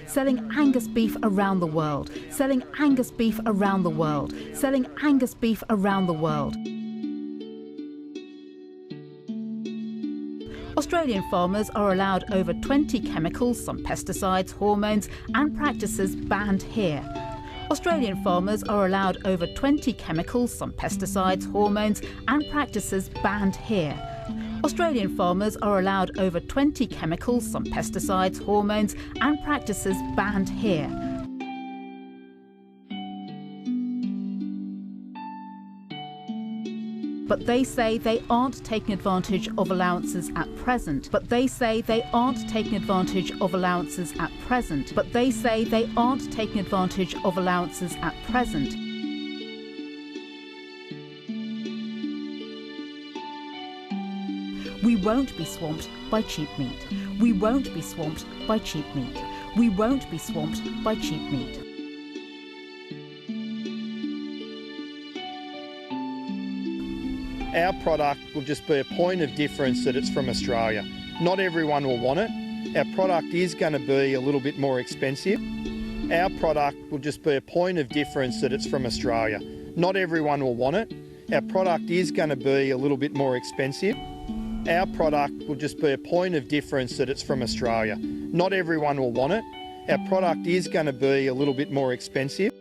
selling Angus beef around the world, selling Angus beef around the world, selling Angus beef around the world. Australian farmers are allowed over 20 chemicals, some pesticides, hormones and practices banned here. Australian farmers are allowed over 20 chemicals, some pesticides, hormones and practices banned here. Australian farmers are allowed over 20 chemicals, some pesticides, hormones and practices banned here. But they say they aren't taking advantage of allowances at present. But they say they aren't taking advantage of allowances at present. But they say they aren't taking advantage of allowances at present. We won't be swamped by cheap meat. We won't be swamped by cheap meat. We won't be swamped by cheap meat. Our product will just be a point of difference that it's from Australia. Not everyone will want it. Our product is going to be a little bit more expensive. Our product will just be a point of difference that it's from Australia. Not everyone will want it. Our product is going to be a little bit more expensive. Our product will just be a point of difference that it's from Australia. Not everyone will want it. Our product is going to be a little bit more expensive.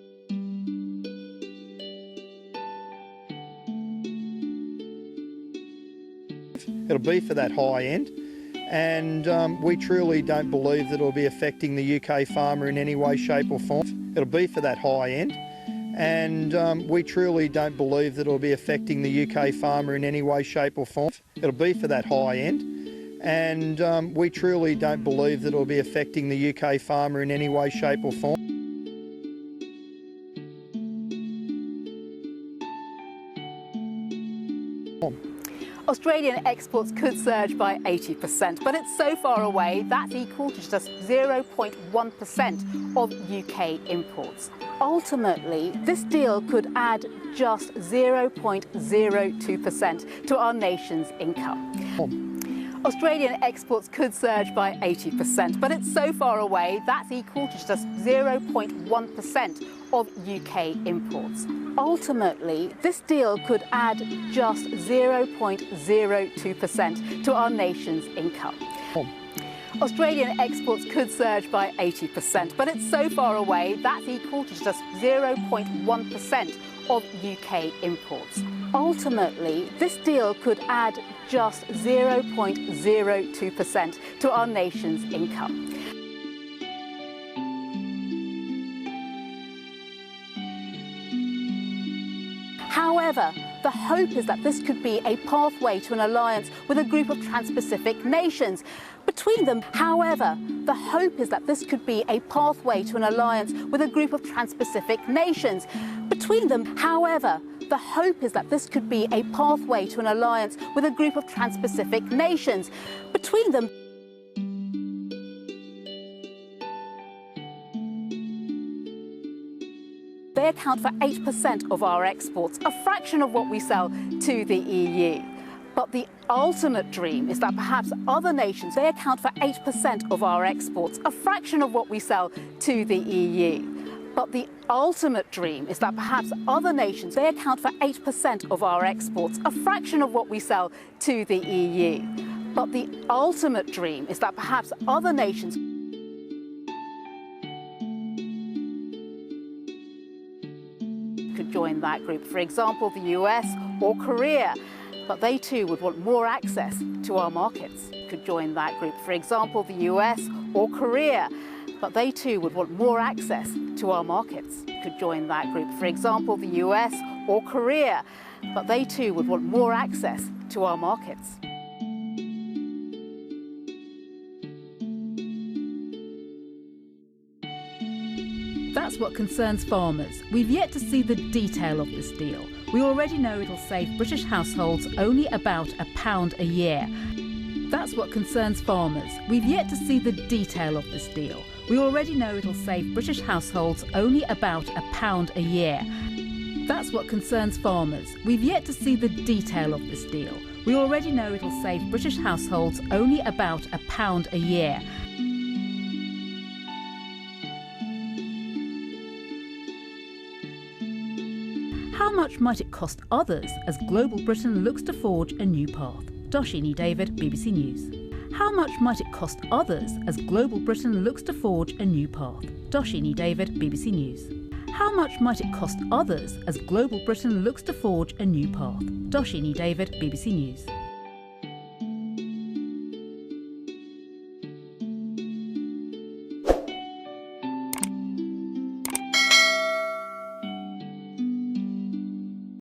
It'll be for that high end, and we truly don't believe that it'll be affecting the UK farmer in any way, shape or form. It'll be for that high end, and we truly don't believe that it'll be affecting the UK farmer in any way, shape or form. It'll be for that high end, and we truly don't believe that it'll be affecting the UK farmer in any way, shape or form. Australian exports could surge by 80%, but it's so far away that's equal to just 0.1% of UK imports. Ultimately, this deal could add just 0.02% to our nation's income. Australian exports could surge by 80%, but it's so far away that's equal to just 0.1% of UK imports. Ultimately, this deal could add just 0.02% to our nation's income. Australian exports could surge by 80%, but it's so far away that's equal to just 0.1% of UK imports. Ultimately, this deal could add just 0.02% to our nation's income. However, the hope is that this could be a pathway to an alliance with a group of trans-Pacific nations. Between them, however, the hope is that this could be a pathway to an alliance with a group of trans-Pacific nations. Between them, however, the hope is that this could be a pathway to an alliance with a group of trans-Pacific nations. Between them, they account for 8% of our exports, a fraction of what we sell to the EU. But the ultimate dream is that perhaps other nations, they account for 8% of our exports, a fraction of what we sell to the EU. But the ultimate dream is that perhaps other nations, they account for 8% of our exports, a fraction of what we sell to the EU. But the ultimate dream is that perhaps other nations could join that group, for example, the US or Korea. But they too would want more access to our markets. Could join that group, for example, the US or Korea. But they too would want more access to our markets. Could join that group, for example, the US or Korea. But they too would want more access to our markets. That's what concerns farmers. We've yet to see the detail of this deal. We already know it'll save British households only about £1 a year. That's what concerns farmers. We've yet to see the detail of this deal. We already know it'll save British households only about £1 a year. That's what concerns farmers. We've yet to see the detail of this deal. We already know it'll save British households only about £1 a year. How much might it cost others as global Britain looks to forge a new path? Doshini David, BBC News. How much might it cost others as global Britain looks to forge a new path? Doshini David, BBC News. How much might it cost others as global Britain looks to forge a new path? Doshini David, BBC News.